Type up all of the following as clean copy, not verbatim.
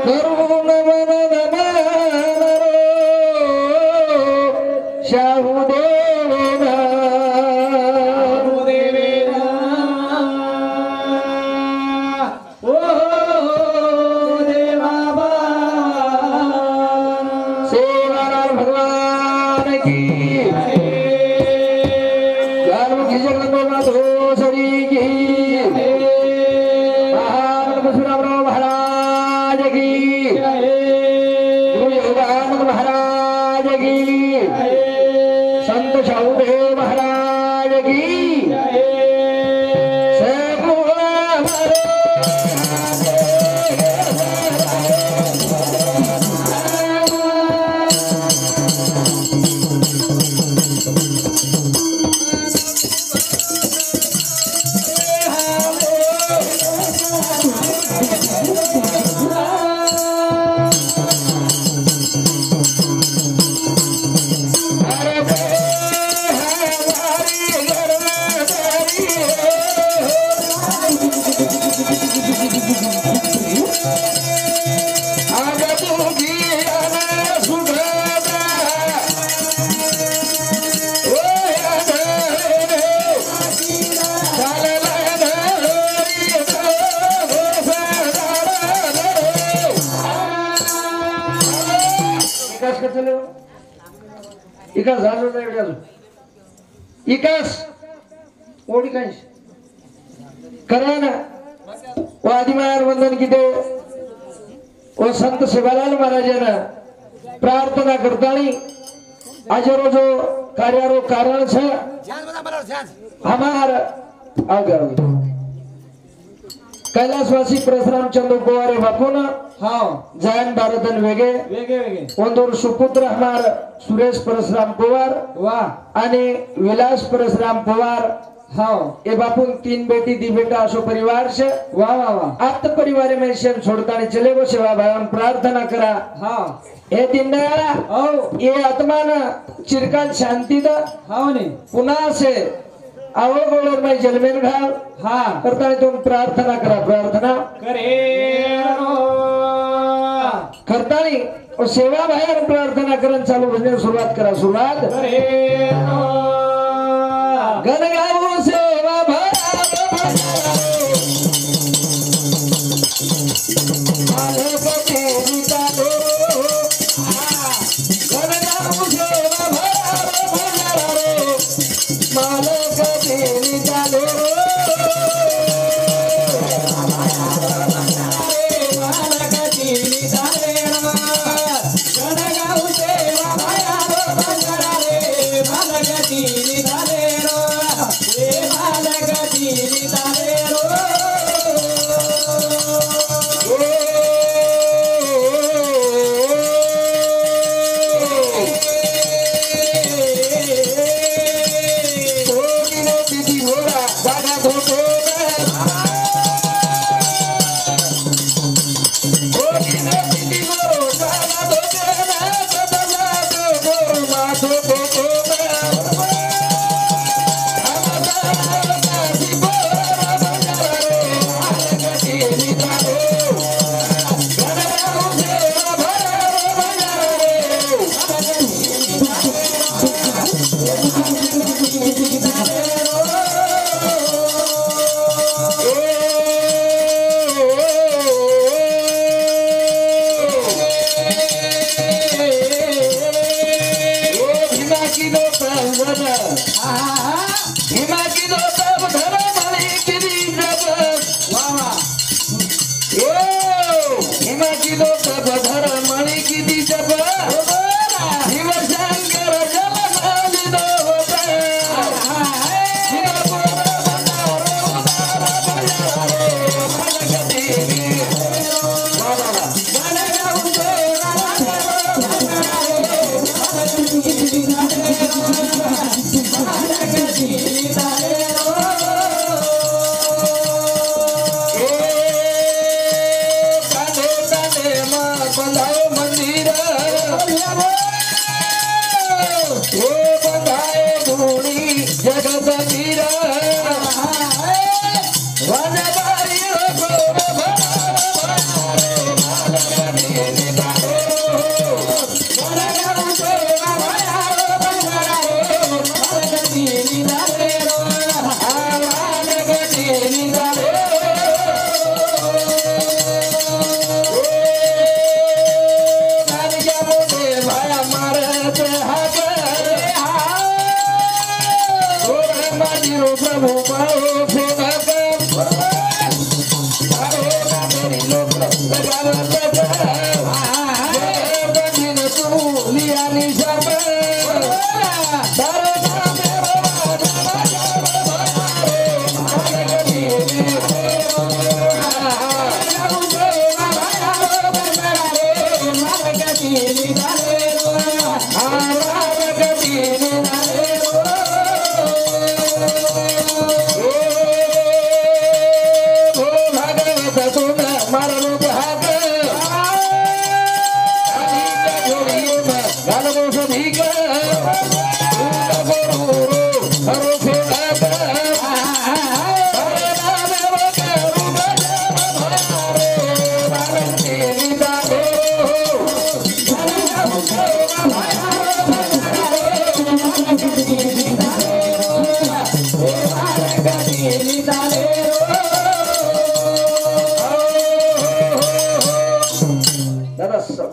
करुण मन नमनरो शाहू देवेना सेवालाल भगवान की ज्ञानमुखी जगन्नाथ शरी की परशुरामराव महाराज की गुरु योगानंद महाराज की संत शाहूदेव महाराज की इकास झालो नाही एवढे अजून इकास ओढी काय करा ना व आदिमायार वंदन किती व संत सेवालाल महाराजांना प्रार्थना करतानी आज रोज कार्यारो कारण છે हमार आगे कैलासवासी परशुराम चंद्र पवार बापून हाँ जैन भारतन वेगे वेगे वेगे ಒಂದೂರು सुपुत्र हमार सुरेश परशुराम पवार वाह आणि विलास परशुराम पवार हाँ ये बापू तीन बेटी दी बेटा असो परिवार से वाह वाह वाह आप तो परिवार में शेम छोड़ता नहीं चले वो सेवा भाई प्रार्थना करा हाँ हे दीनदयाळा ओ ये आत्मा ना चिरकाल शांती दा हाँ नहीं पुन्हा से आवो गोलर में जलमेन घाल हाँ करता नहीं तुम प्रार्थना करा प्रार्थना करे करता नहीं और सेवा भाई प्रार्थना करन चालू भजन सुरुवात करा सुरुवात करे गण गावो सेवा भाई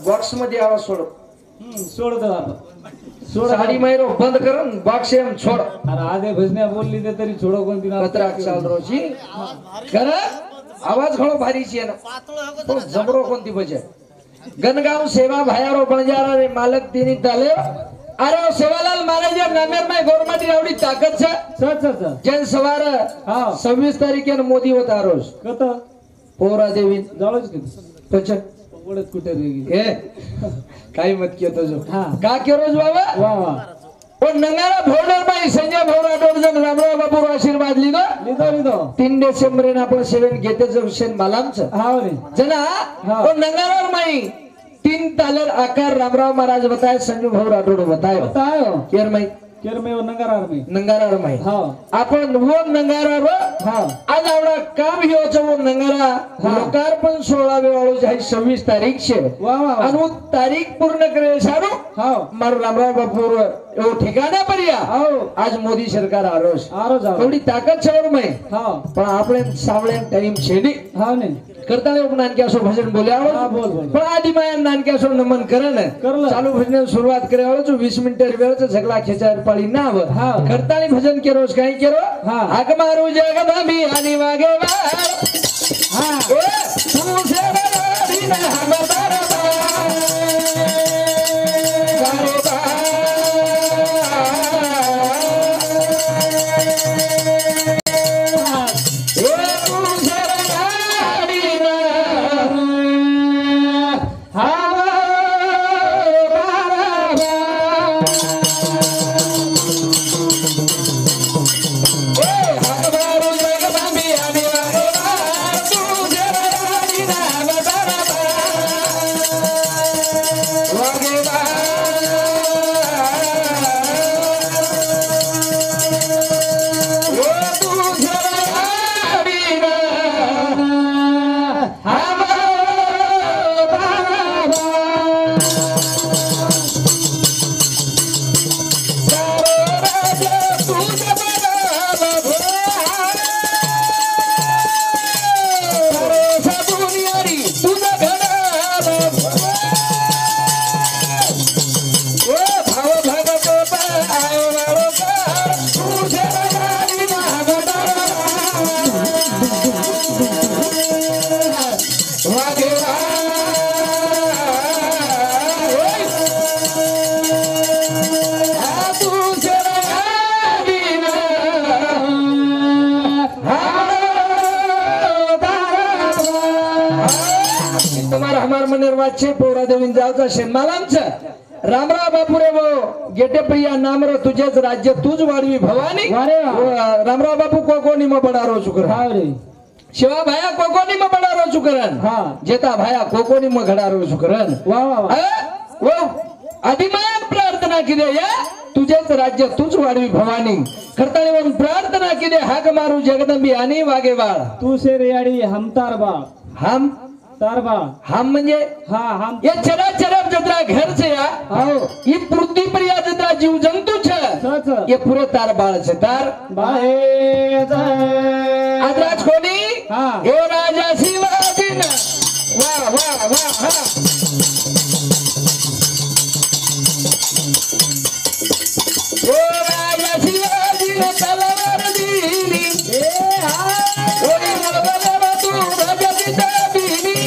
बॉक्स मध्ये आवाज सोड सोडतो आपण सोड साडी मैरो बंद करून बॉक्स एम छोड अरे आधे भजन्या बोलली ते तरी छोडो कोणती ना पत्रा चाल रोजी कर आवाज खळो भारीची आहे ना तो जबरो कोणती बजे गणगाव सेवा भायारो बणजारा रे मालक तिनी ताले अरे सेवालाल महाराज नामेर में गवर्नमेंट एवढी ताकद छे सच सच जन सवार हां 26 तारीखे मोदी होता रोज कत पोरा देवी जाळोच की पच ओळत कुठे रेगी ए काही मत कियो तो जो हां का के रोज बाबा वाह वाह पण नंगारा भोडर बाई संजय भोरा डोरजन रामराव बाबू आशीर्वाद लिदो लिदो 3 डिसेंबर ने आपण सेवन घेते जो हुसेन मालामच हां रे जना पण नंगारा माई 3 तालर आकार रामराव महाराज बताए संजय भोरा राठोड बतायो केर माई केर में नंगारार में नंगारा माई हां आपण वो नंगारा रो हां आज आवडा काम ह्यो छ वो नंगारा लोकार्पण 16 वाळो जाय 26 तारीख छे वाह वाह आणि तारीख पूर्ण करे सारो हां मार रामराव बापूर एवो ठिकाणा पर्या हां आज मोदी सरकार आरोस आरो थोडी ताकद छवर मै हां पण આપણે સાવળે ટાઈમ છેડી हां ने करता लोक नानक्यासो भजन बोले आवड हां बोल बोल पण आधी माया नानक्यासो नमन करे ने चालू भजन सुरुवात करे आवड जो 20 मिनिट वेळच झगला खेचार पाळी ना आव हां करतानी भजन केरोस काही केरो हां हाक मारू जगदंबी आणि वागे वार हां ओ तू सेवा दिन हम दरबार निर्वाचे पोरा देवीन जावचा शेनमालांच रामराव बापूरे वो गेटे प्रिया नामर तुझेच राज्य तुझ वाढवी भवानी रामराव बापू कोकोनी म बडारो चुकर हां रे शिवा भाया कोकोनी म बडारो चुकरन हां जेता भाया कोकोनी म घडारो चुकरन वाह वाह वो आदिमान प्रार्थना किदे या तुझेच राज्य तुझ वाढवी भवानी करताळे म्हणून प्रार्थना किदे हाक मारू जगदंबी आणि वागेवाळ तू से रेयाडी हमतार बा हम तारबा हम म्हणजे हां हम ये चराचर जत्रा घर से या आओ ये पृथ्वी पर या जत्रा जीव जंतु छ सच ये पूरे तार बाळ छे तार बाहे आदराज कोणी हां हे राजा शिवाजी न वाह वाह वाह हां ओ राजा शिवाजी न तलवार दिली ए हां ओरी मला तू राजा पिता बिनी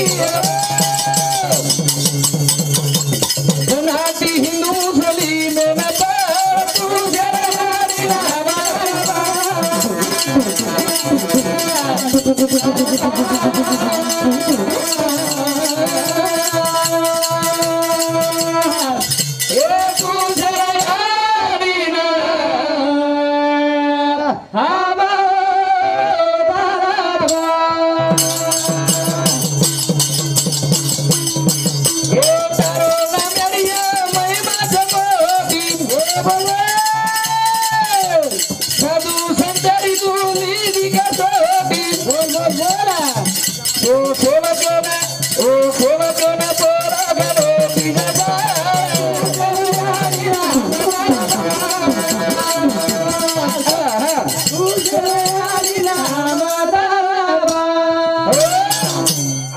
देवा कोण पोरा घरो बिना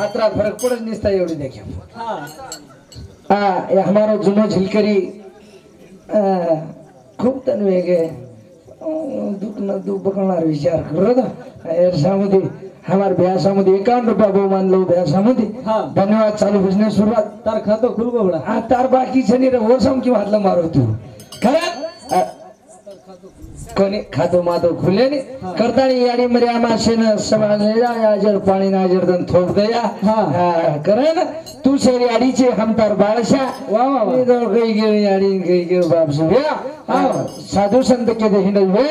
आत्रा फरक पडत निसता एवढी देखील ये हमारो जुनो झिलकरी खूप तन वेगे दुख न दुख बघणार विचार करत याच्यामध्ये हमार भ्यासामध्ये 51 रुपया बहुमान लो भ्यासामध्ये धन्यवाद चालू बिझनेस सुरुवात तार खातो खुल गोबडा तार बाकी छनी रे वो सम की हातला मारो तू खरं कोणी खातो मातो खुले ने करतानी याडी मरे आमाशेन समाने आजर पाणी नाजर दन थोप दया करे ना तू शेरी याडीचे हम तार बाळशा वा वा वा गई गेली याडी गई गे बाप सुया साधू संत के दे हिंड वे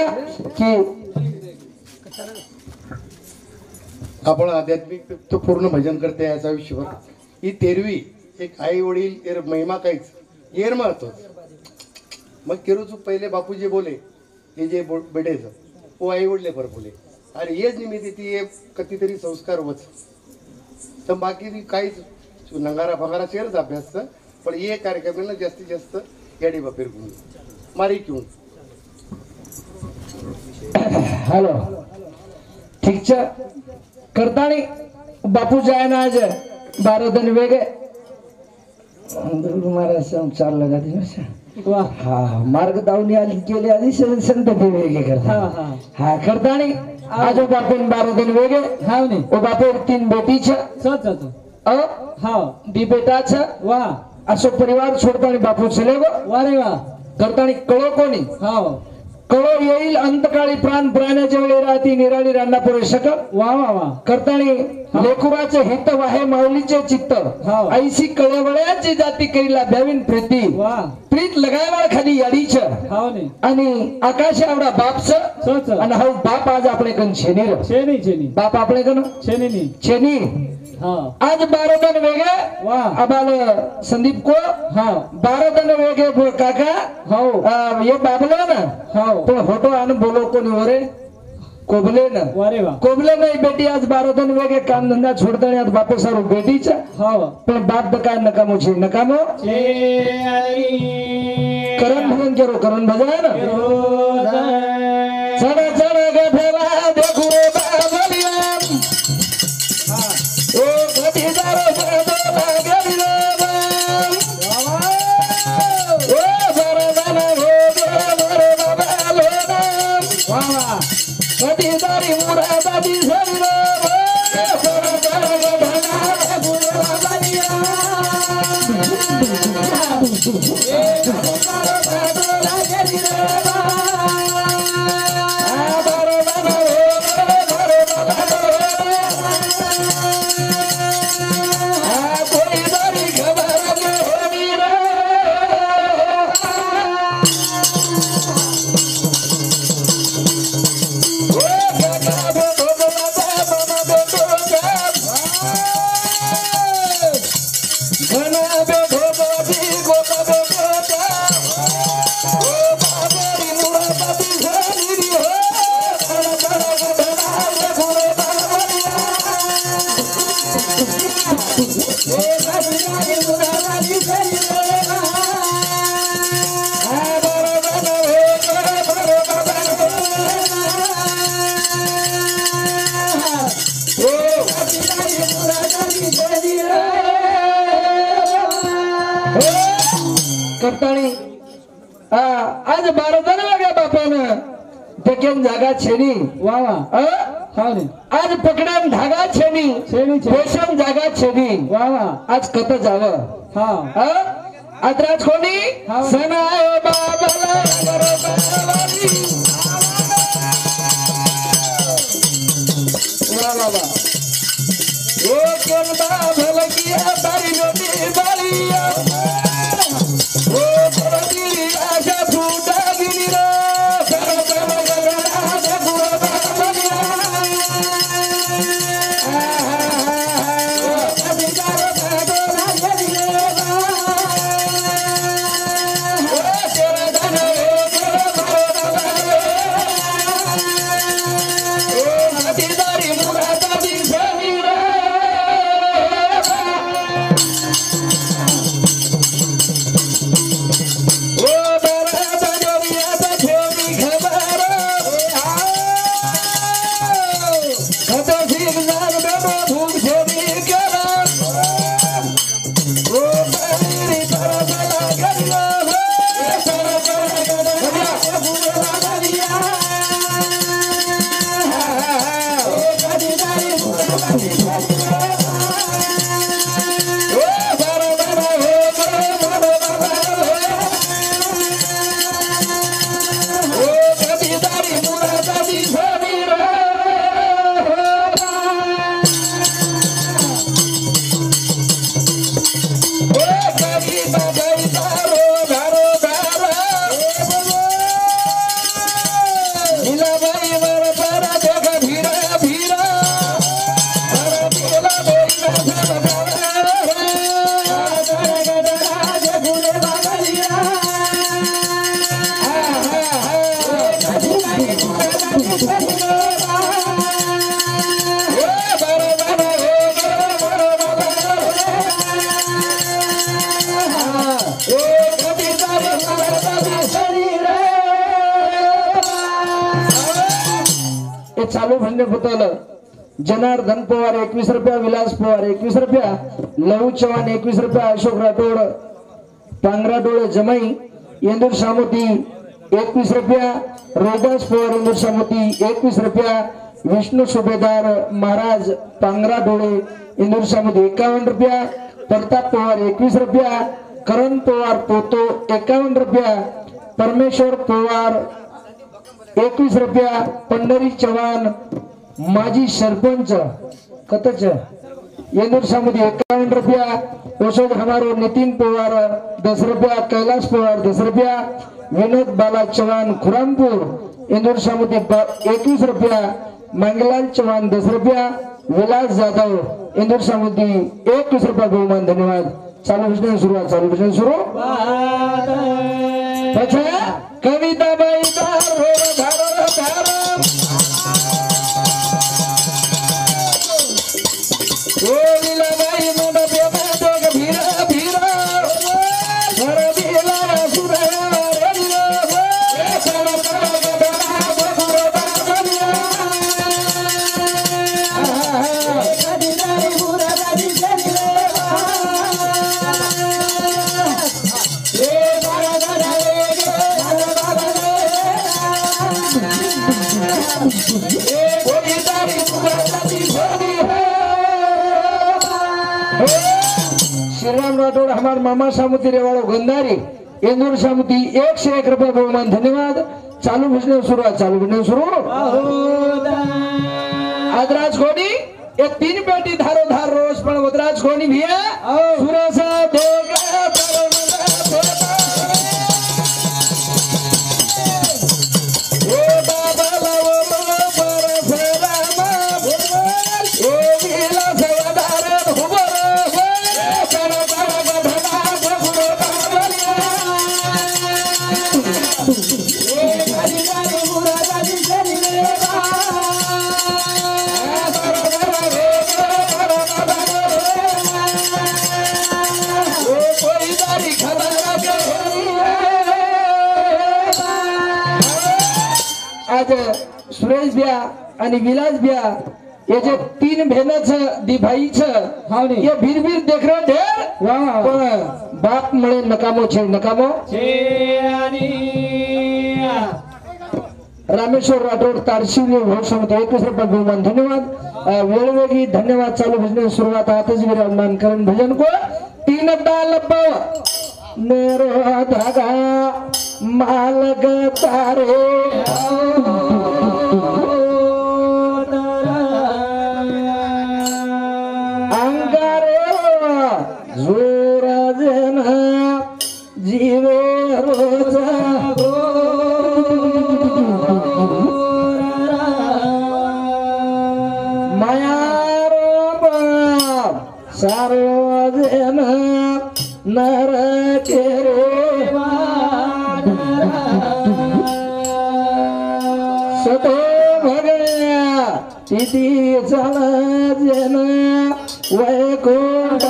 की आपण आध्यात्मिक तो पूर्ण भजन करते याचा आयुष्यभर ही तेरवी एक आई वडील एर महिमा काहीच येर महत्व मग केरूचू पहिले बापूजी बोले हे जे बेडेचं वो आई वडले पर बोले अरे हेच निमित्त ती एक कितीतरी संस्कार वच तर बाकी काहीच नंगारा फगारा शेरच अभ्यास पण हे कार्यक्रमाला जास्तीत जास्त याडी बापेर घेऊन मारी घेऊन हॅलो ठीक छ करतानी बापू जाय ना आज 12 दिन वेगे मारा सम चार लगा दिवस वाह हा मार्ग दावणी आली गेले आधी संत ते वेगे करता हा करतानी आज बापून 12 दिन वेगे हा ने ओ बापू 3 बेटी छ सच हा दी बेटा छ वाह असो परिवार छोडतानी बापू चले गो वारे वाह करतानी कळो कोणी हा कळो येईल अंतकाळी प्राण प्राण्याच्या वेळी राहती निराळी रांना पुरे शकल वा वा वा करतानी लेकुराचे हित वाहे माऊलीचे चित्त ऐसी कळवळ्याची जाती करीला द्यावीन प्रीती वा प्रीत लगायवाळ खाली याडीच हाव ने आणि आकाश आवडा बापच सच आणि हा बाप आज आपले कन छेनी छेनी छेनी बाप आपले कन छेनी नी छेनी हाँ आज 12 दिन वेगे वाह अबाल संदीप को हाँ 12 दिन वेगे काका हाव ये बाबला ना हाव तो फोटो आन बोलो कोणी वरे कोबले ना वारे वाह कोबले नाही बेटी आज 12 दिन वेगे काम धंदा छोडतानी आज बापे सारो बेटीचा हाव पण बाप द काय नकामो छे नकामो छे आई करण भजन करो करण भजन चढ़ चढ़ गे फेरा देखो बाबलिया ओ गदीदारो बदो लागली रे ओ बरदान हो गे मरे बाबा लोना वाह गदीदारी मुरादादी सरी रे चढ़ चढ़ गे भना गुरु बाबलिया ए गदीदारो बदो लागली रे करतानी आज 12 दिन वागे बापान देखेन जागा छेनी वाह वाह हाव ने आज पकडेन धागा छेनी छेनी पेशम जागा छेनी वाह वाह आज कत जाव हाँ आज राज कोणी सनाय बाबाला करो बाबाली वाह वाह वाह ओ कोण बाबल किया तारी नदी बालिया ओ परदी आशा फुटा गिनी रे कर कर गगना दे गुरु बाबलिया ओ कबिदार बाबो लागली रे ओ तेरा धन ओ नदीदारी मुरादादी सनी रे हे चालू भांडे पुतल जनार्दन पवार 21 रुपया, विलास पवार 21 रुपया, लहू चव्हाण 21 रुपया, अशोक राठोड पांगरा डोळे जमाई इंदूर सामोती 21 रुपया, रोहिदास पवार इंदूर सामोती 21 रुपया, विष्णू सुभेदार महाराज पांगरा डोळे इंदूर सामोती 51 रुपया, प्रताप पवार 21 रुपया, करण पवार पोतो 51 रुपया, परमेश्वर पवार 21 रुपया, पंढरी चव्हाण माजी सरपंच कतच इंदूर सामोती 51 रुपया, यशोद हमारो नितिन पवार 10 रुपया, कैलाश पवार 10 रुपया, विनोद बाला चव्हाण खुरामपुर इंदूर सामोती 21 रुपया, मंगलाल चव्हाण 10 रुपया, विलास जाधव इंदूर सामोती 21 रुपया बहुमान. धन्यवाद. चालू विषय सुरुवात. चालू विषय सुरू. कविता बाई श्रीराम राठोड हमार मामा सामुती रेवाड़ो गंधारी इंदूर सामुती 101 रुपया बहुमान. धन्यवाद. चालू बिजनेस सुरुवात. चालू बिजनेस सुरू. आदराज कोणी ये 3 पेटी धारो धार रोज पण वदराज कोणी भिया सुरसा देगा आज सुरेश बिया आणि विलास बिया ये जे 3 बहनच दिभाईच ये भीर देख रहे ढेर पण बाप मुळे नकामो छे नकामो रामेश्वर राठोड तारशिवली भोसमते 21 रुपया बहुमान. धन्यवाद. वेळोवेळी धन्यवाद. चालू बिजनेस सुरुवात. आताच विराजमान करण भजन को 3 डाल मेरो धागा मालग तारे अंगारे जोर जन जीवे रोज माया सारो जन नर केरे सतो भगया तिथी चल जन वैकुंठ